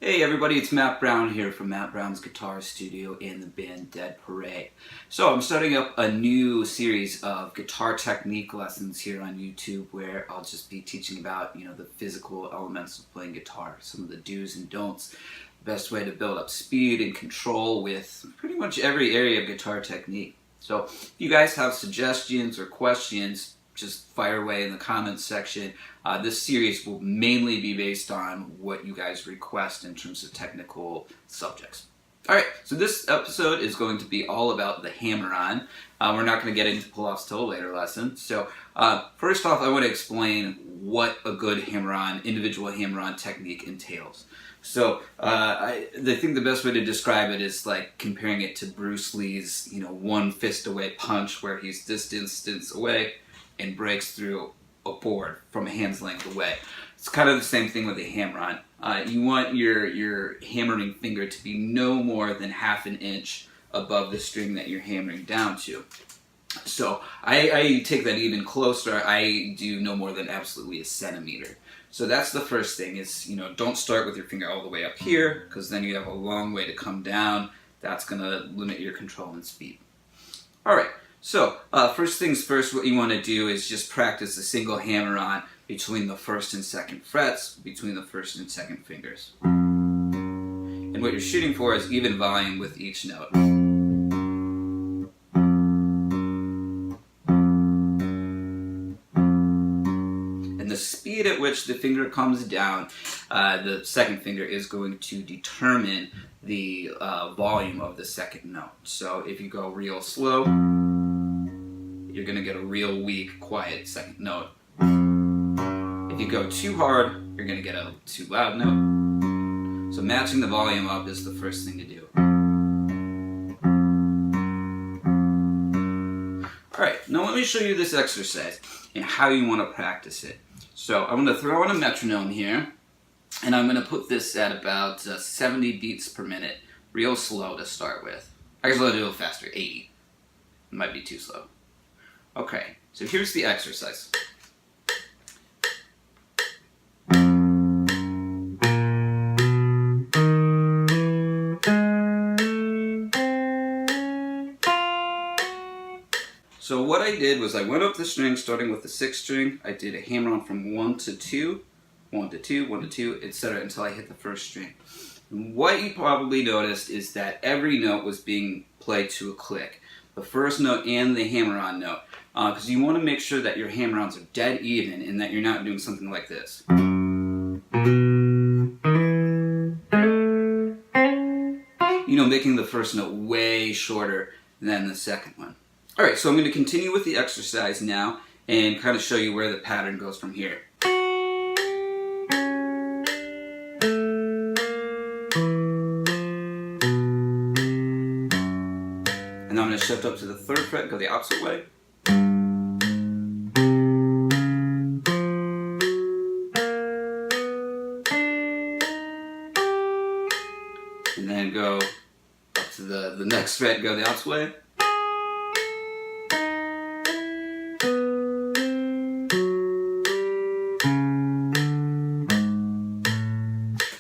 Hey everybody, it's Matt Brown here from Matt Brown's Guitar Studio in the band Dead Parade. So I'm starting up a new series of guitar technique lessons here on YouTube where I'll just be teaching about, the physical elements of playing guitar, some of the do's and don'ts, the best way to build up speed and control with pretty much every area of guitar technique. So if you guys have suggestions or questions, just fire away in the comments section. This series will mainly be based on what you guys request in terms of technical subjects. Alright, so this episode is going to be all about the hammer-on. We're not going to get into pull-offs till a later lesson. So first off, I want to explain what a good hammer-on, individual hammer-on technique entails. So I think the best way to describe it is like comparing it to Bruce Lee's, one fist away punch where he's this distance away and breaks through a board from a hand's length away. It's kind of the same thing with a hammer-on. You want your hammering finger to be no more than ½ an inch above the string that you're hammering down to. So I take that even closer. I do no more than absolutely 1 centimeter. So that's the first thing is, don't start with your finger all the way up here because then you have a long way to come down. That's going to limit your control and speed. Alright. So, first things first, what you want to do is just practice a single hammer-on between the first and second frets, between the first and second fingers. And what you're shooting for is even volume with each note. And the speed at which the finger comes down, the second finger, is going to determine the volume of the second note. So if you go real slow, you're going to get a real weak, quiet second note. If you go too hard, you're going to get a too loud note. So matching the volume up is the first thing to do. Alright, now let me show you this exercise and how you want to practice it. So I'm going to throw in a metronome here, and I'm going to put this at about 70 beats per minute, real slow to start with. Actually, I'll do it faster, 80. It might be too slow. Okay, so here's the exercise. So what I did was I went up the string starting with the 6th string. I did a hammer-on from 1 to 2, 1 to 2, 1 to 2, etc. until I hit the 1st string. And what you probably noticed is that every note was being played to a click. The first note and the hammer-on note. Because you want to make sure that your hammer-ons are dead even and that you're not doing something like this. Making the first note way shorter than the second one. Alright, so I'm going to continue with the exercise now and kind of show you where the pattern goes from here. And now I'm going to shift up to the 3rd fret, go the opposite way. And then go up to the next fret, go the opposite way.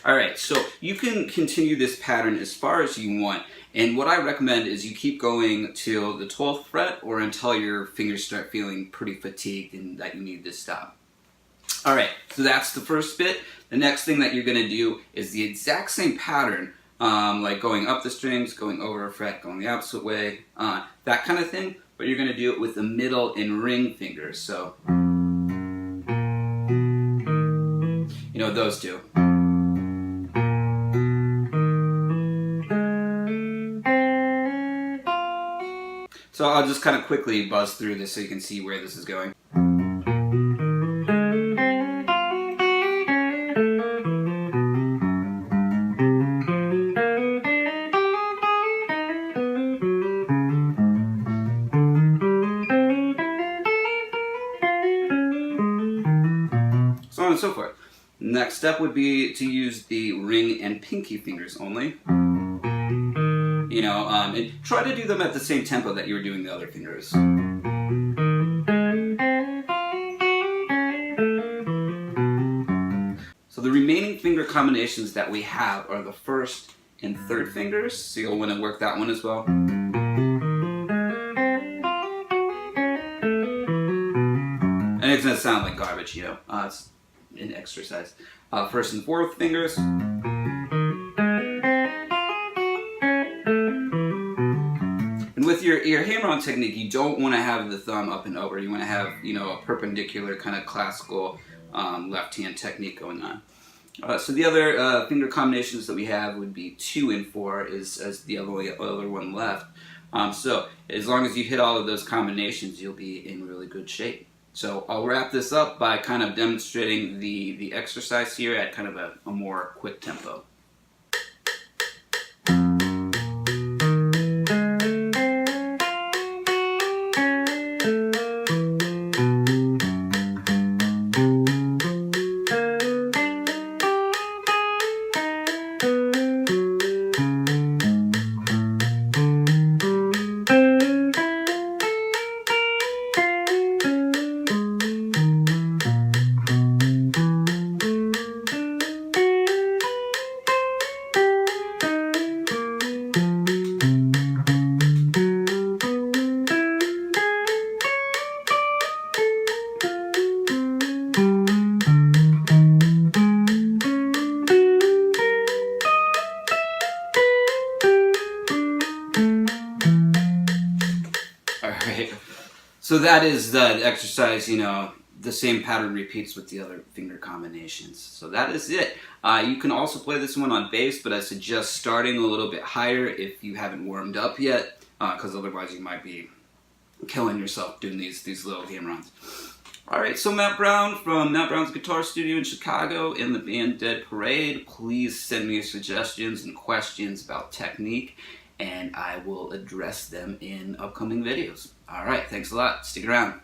Alright, so you can continue this pattern as far as you want, and what I recommend is you keep going till the 12th fret or until your fingers start feeling pretty fatigued and that you need to stop. Alright, so that's the first bit. The next thing that you're going to do is the exact same pattern, like going up the strings, going over a fret, going the opposite way, that kind of thing, but you're going to do it with the middle and ring fingers, so, those two. So I'll just kind of quickly buzz through this so you can see where this is going. So on and so forth. Next step would be to use the ring and pinky fingers only. And try to do them at the same tempo that you were doing the other fingers. So the remaining finger combinations that we have are the first and third fingers, so you'll want to work that one as well. And it's going to sound like garbage, you know, it's an exercise. First and fourth fingers. And with your hammer-on technique, you don't want to have the thumb up and over. You want to have, you know, a perpendicular kind of classical left-hand technique going on. So the other finger combinations that we have would be 2 and 4 as the other one left. So as long as you hit all of those combinations, you'll be in really good shape. So I'll wrap this up by kind of demonstrating the exercise here at kind of a more quick tempo. Alright, so that is the exercise, you know, the same pattern repeats with the other finger combinations. So that is it. You can also play this one on bass, but I suggest starting a little bit higher if you haven't warmed up yet, because otherwise you might be killing yourself doing these little hammer-ons. Alright, so Matt Brown from Matt Brown's Guitar Studio in Chicago in the band Dead Parade. Please send me your suggestions and questions about technique, and I will address them in upcoming videos. Alright, thanks a lot. Stick around.